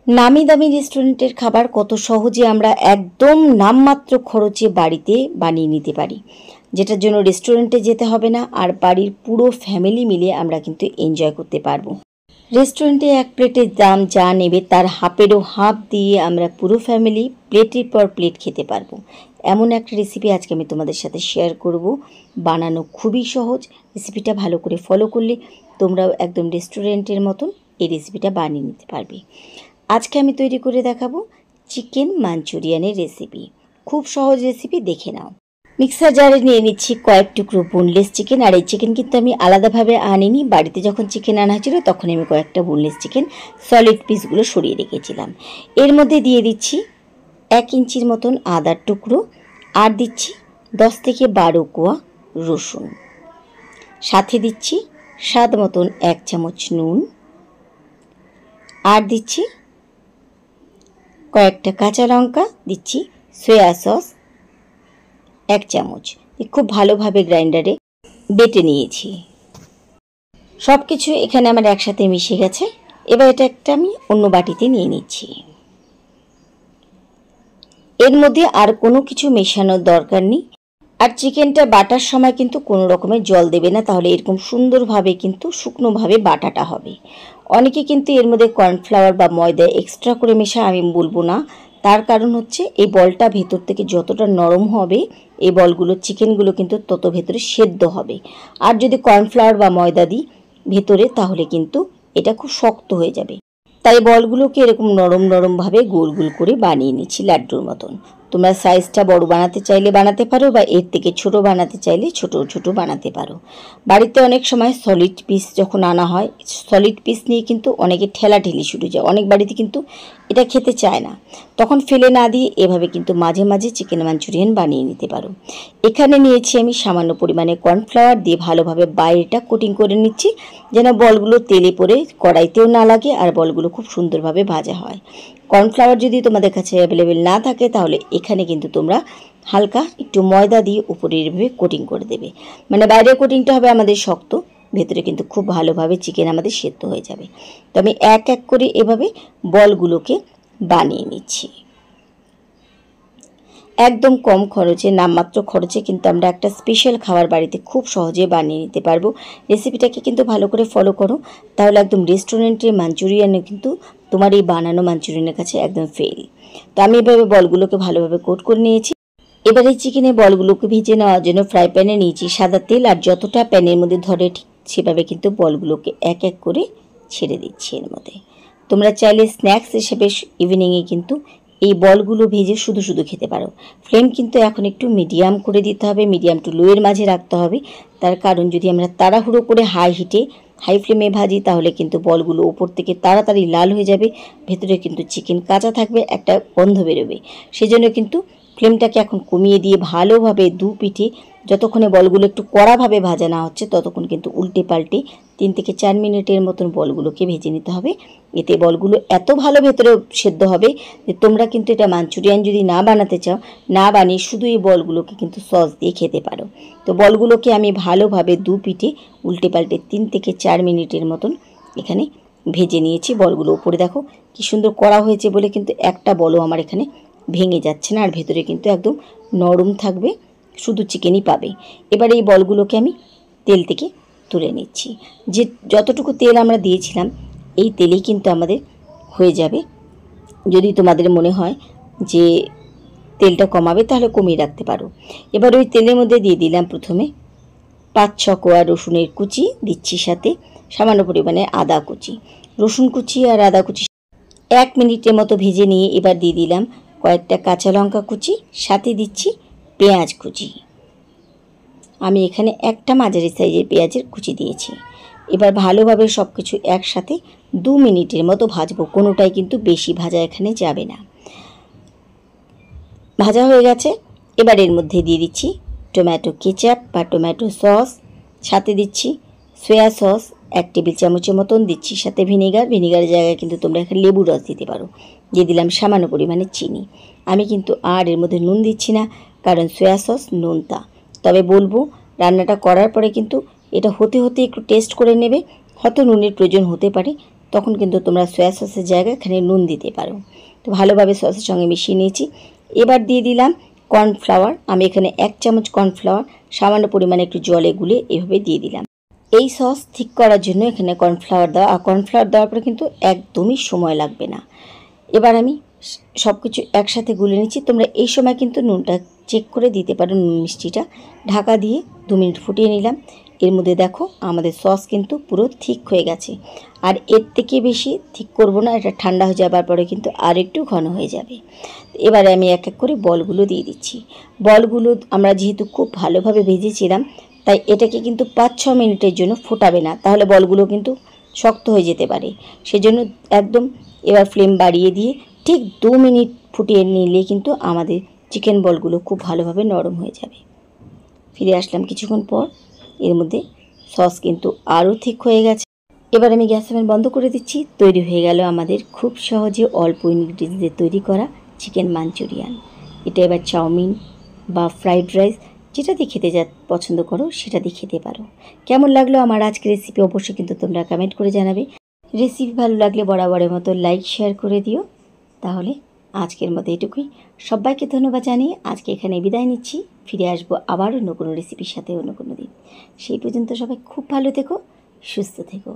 নামি দামি রেস্টুরেন্টের খাবার কত সহজে আমরা একদম নামমাত্র খরচে বাড়িতে বানিয়ে নিতে পারি, যেটার জন্য রেস্টুরেন্টে যেতে হবে না, আর বাড়ির পুরো ফ্যামিলি মিলে আমরা কিন্তু এনজয় করতে পারবো। রেস্টুরেন্টে এক প্লেটের দাম যা নেবে তার হাফেরও হাফ দিয়ে আমরা পুরো ফ্যামিলি প্লেটের পর প্লেট খেতে পারবো। এমন একটা রেসিপি আজকে আমি তোমাদের সাথে শেয়ার করব। বানানো খুবই সহজ। রেসিপিটা ভালো করে ফলো করলে তোমরাও একদম রেস্টুরেন্টের মতন এই রেসিপিটা বানিয়ে নিতে পারবে। আজকে আমি তৈরি করে দেখাবো চিকেন মাঞ্চুরিয়ানের রেসিপি। খুব সহজ রেসিপি, দেখে নাও। মিক্সার জারে নিয়ে নিচ্ছি কয়েক টুকরো বোনলেস চিকেন। আর এই চিকেন কিন্তু আমি আলাদাভাবে আনিনি, বাড়িতে যখন চিকেন আনা হয়েছিল তখন আমি কয়েকটা বোনলেস চিকেন সলিড পিসগুলো সরিয়ে রেখেছিলাম। এর মধ্যে দিয়ে দিচ্ছি 1 ইঞ্চির মতন আদার টুকরো, আর দিচ্ছি 10 থেকে 12 কোয়া রসুন, সাথে দিচ্ছি স্বাদ মতন 1 চামচ নুন, আর দিচ্ছি কয়েকটা কাঁচা লঙ্কা, দিচ্ছি সয়া সস 1 চামচ। খুব ভালোভাবে গ্রাইন্ডারে বেটে নিয়েছি। সব কিছু এখানে আমার একসাথে মিশে গেছে। এবার এটা একটা আমি অন্য বাটিতে নিয়ে নিচ্ছি। এর মধ্যে আর কোনো কিছু মেশানোর দরকার নেই। আর চিকেনটা বাটার সময় কিন্তু কোনো রকমের জল দেবে না, তাহলে এরকম সুন্দরভাবে কিন্তু শুকনোভাবে বাটাটা হবে। অনেকে কিন্তু এর মধ্যে কর্নফ্লাওয়ার বা ময়দা এক্সট্রা করে মেশা, আমি বলবো না। তার কারণ হচ্ছে এই বলটা ভেতর থেকে যতটা নরম হবে এই বলগুলো চিকেনগুলো কিন্তু তত ভেতরে সেদ্ধ হবে। আর যদি কর্নফ্লাওয়ার বা ময়দা দিই ভেতরে তাহলে কিন্তু এটা খুব শক্ত হয়ে যাবে। তাই বলগুলোকে এরকম নরম নরমভাবে গোল গোল করে বানিয়ে নিচ্ছি লাড্ডুর মতন। তোমরা সাইজটা বড় বানাতে চাইলে বানাতে পারো, বা এর থেকে ছোট বানাতে চাইলে ছোট ছোট বানাতে পারো। বাড়িতে অনেক সময় সলিড পিস যখন আনা হয়, সলিড পিস নিয়ে কিন্তু অনেকে ঠেলাঠেলি শুরু যায়। অনেক বাড়িতে কিন্তু এটা খেতে চায় না, তখন ফেলে না দিয়ে এভাবে কিন্তু মাঝে মাঝে চিকেন মাঞ্চুরিয়ান বানিয়ে নিতে পারো। এখানে নিয়েছি আমি সামান্য পরিমাণে কর্নফ্লাওয়ার দিয়ে ভালোভাবে বাইরেটা কোটিং করে নিচ্ছি, যেন বলগুলো তেলে পড়ে কড়াইতেও না লাগে আর বলগুলো খুব সুন্দরভাবে ভাজা হয়। কর্নফ্লাওয়ার যদি তোমাদের কাছে অ্যাভেলেবেল না থাকে তাহলে এখানে কিন্তু তোমরা হালকা একটু ময়দা দিয়ে উপরে এভাবে কোটিং করে দেবে। মানে বাইরের কোটিংটা হবে আমাদের শক্ত, ভেতরে কিন্তু খুব ভালোভাবে চিকেন আমাদের সেদ্ধ হয়ে যাবে। তো আমি এক এক করে এভাবে বলগুলোকে বানিয়ে নিচ্ছি। একদম কম খরচে, নামমাত্র খরচে কিন্তু আমরা একটা স্পেশাল খাবার বাড়িতে খুব সহজে বানিয়ে নিতে পারবো। রেসিপিটাকে কিন্তু ভালো করে ফলো করো, তাহলে একদম রেস্টুরেন্টের মাঞ্চুরিয়ানে কিন্তু তোমার এই বানানো মাঞ্চুরিয়ানের কাছে একদম ফেল। তো আমি এভাবে বলগুলোকে ভালোভাবে কোট করে নিয়েছি। এবার এই চিকেনের বলগুলোকে ভেজে নেওয়ার জন্য ফ্রাই প্যানে নিয়েছি সাদা তেল, আর যতটা প্যানের মধ্যে ধরে ঠিক সেভাবে কিন্তু বলগুলোকে এক এক করে ছেড়ে দিচ্ছি এর মধ্যে। তোমরা চাইলে স্ন্যাক্স হিসেবে ইভিনিংয়ে কিন্তু এই বলগুলো ভেজে শুধু শুধু খেতে পারো। ফ্লেম কিন্তু এখন একটু মিডিয়াম করে দিতে হবে, মিডিয়াম টু লোয়ের মাঝে রাখতে হবে। তার কারণ যদি আমরা তাড়াহুড়ো করে হাই ফ্লেমে ভাজি তাহলে কিন্তু বলগুলো উপর থেকে তাড়াতাড়ি লাল হয়ে যাবে, ভেতরে কিন্তু চিকেন কাঁচা থাকবে, একটা গন্ধ বেরোবে। সেজন্য কিন্তু ফ্লেমটাকে এখন কমিয়ে দিয়ে ভালোভাবে দু পিঠে যতক্ষণে বলগুলো একটু কড়াভাবে ভাজা না হচ্ছে ততক্ষণ কিন্তু উল্টে পাল্টে 3 থেকে 4 মিনিটের মতন বলগুলোকে ভেজে নিতে হবে। এতে বলগুলো এত ভালো ভেতরে সেদ্ধ হবে যে তোমরা কিন্তু এটা মাঞ্চুরিয়ান যদি না বানাতে চাও, না বানিয়ে শুধু এই বলগুলোকে কিন্তু সস দিয়ে খেতে পারো। তো বলগুলোকে আমি ভালোভাবে দু পিঠে উল্টে পাল্টে 3 থেকে 4 মিনিটের মতন এখানে ভেজে নিয়েছি। বলগুলো উপরে দেখো কি সুন্দর কড়া হয়েছে বলে কিন্তু একটা বলও আমার এখানে ভেঙে যাচ্ছে না, আর ভেতরে কিন্তু একদম নরম থাকবে, শুধু চিকেনই পাবে। এবার এই বলগুলোকে আমি তেল থেকে তুলে নিচ্ছি। যে যতটুকু তেল আমরা দিয়েছিলাম এই তেলেই কিন্তু আমাদের হয়ে যাবে। যদি তোমাদের মনে হয় যে তেলটা কমাবে তাহলে কমিয়ে রাখতে পারো। এবার ওই তেলের মধ্যে দিয়ে দিলাম প্রথমে 5-6 কোয়া রসুনের কুচি, দিচ্ছি সাথে সামান্য পরিমাণে আদা কুচি। রসুন কুচি আর আদা কুচি 1 মিনিটের মতো ভেজে নিয়ে এবার দিয়ে দিলাম কয়েকটা কাঁচা লঙ্কা কুচি, সাথে দিচ্ছি পেঁয়াজ কুচি। আমি এখানে একটা মাঝারি সাইজের পেঁয়াজের কুচি দিয়েছি। এবার ভালোভাবে সব কিছু একসাথে 2 মিনিটের মতো ভাজবো, কোনোটাই কিন্তু বেশি ভাজা এখানে যাবে না। ভাজা হয়ে গেছে। এবার এর মধ্যে দিয়ে দিচ্ছি টমেটো কেচাপ বা টমেটো সস, সাথে দিচ্ছি সয়া সস 1 টেবিল চামচের মতন, দিচ্ছি সাথে ভিনিগারের জায়গায় কিন্তু তোমরা এখানে লেবুর রস দিতে পারো। দিয়ে দিলাম সামান্য পরিমাণে চিনি। আমি কিন্তু আর এর মধ্যে নুন দিচ্ছি না, কারণ সয়া সস নোনতা। তবে বলবো রান্নাটা করার পরে কিন্তু এটা হতে হতে একটু টেস্ট করে নেবে, হয়তো নুনের প্রয়োজন হতে পারে, তখন কিন্তু তোমরা সয়া সসের জায়গায় এখানে নুন দিতে পারো। তো ভালোভাবে সসের সঙ্গে মিশিয়ে নিয়েছি। এবার দিয়ে দিলাম কর্নফ্লাওয়ার। আমি এখানে 1 চামচ কর্নফ্লাওয়ার সামান্য পরিমাণে একটু জলে গুলে এভাবে দিয়ে দিলাম। এই সস ঠিক করার জন্য এখানে কর্নফ্লাওয়ার দেওয়া, আর কর্নফ্লাওয়ার দেওয়ার পরে কিন্তু একদমই সময় লাগবে না। এবার আমি সব কিছু একসাথে গুলে নিচ্ছি। তোমরা এই সময় কিন্তু নুনটা চেক করে দিতে পারো, নুন মিষ্টিটা। ঢাকা দিয়ে 2 মিনিট ফুটিয়ে নিলাম। এর মধ্যে দেখো আমাদের সস কিন্তু পুরো ঠিক হয়ে গেছে। আর এর থেকে বেশি ঠিক করব না, এটা ঠান্ডা হয়ে যাবার পরে কিন্তু আর একটু ঘন হয়ে যাবে। এবারে আমি এক এক করে বলগুলো দিয়ে দিচ্ছি। বলগুলো আমরা যেহেতু খুব ভালোভাবে ভেজেছিলাম, তাই এটাকে কিন্তু 5-6 মিনিটের জন্য ফোটাবে না, তাহলে বলগুলো কিন্তু শক্ত হয়ে যেতে পারে। সেজন্য একদম এবার ফ্লেম বাড়িয়ে দিয়ে ঠিক 2 মিনিট ফুটিয়ে নিলে কিন্তু আমাদের চিকেন বলগুলো খুব ভালোভাবে নরম হয়ে যাবে। ফিরে আসলাম কিছুক্ষণ পর। এর মধ্যে সস কিন্তু আরও ঠিক হয়ে গেছে। এবার আমি গ্যাস ওভেন বন্ধ করে দিচ্ছি। তৈরি হয়ে গেল আমাদের খুব সহজে অল্প ইনগ্রিডিয়েন্টস দিয়ে তৈরি করা চিকেন মাঞ্চুরিয়ান। এটা এবার চাউমিন বা ফ্রাইড রাইস যেটা দিয়ে খেতে পছন্দ করো সেটা দিয়ে খেতে পারো। কেমন লাগলো আমার আজকের রেসিপি অবশ্যই কিন্তু তোমরা কমেন্ট করে জানাবে। রেসিপি ভালো লাগলে বরাবরের মতো লাইক শেয়ার করে দিও। তাহলে আজকের মতো এটুকুই। সবাইকে ধন্যবাদ জানিয়ে আজকে এখানে বিদায় নিচ্ছি। ফিরে আসবো আবার অন্য কোনো রেসিপির সাথে অন্য কোনো দিন। সেই পর্যন্ত সবাই খুব ভালো থেকো, সুস্থ থেকো।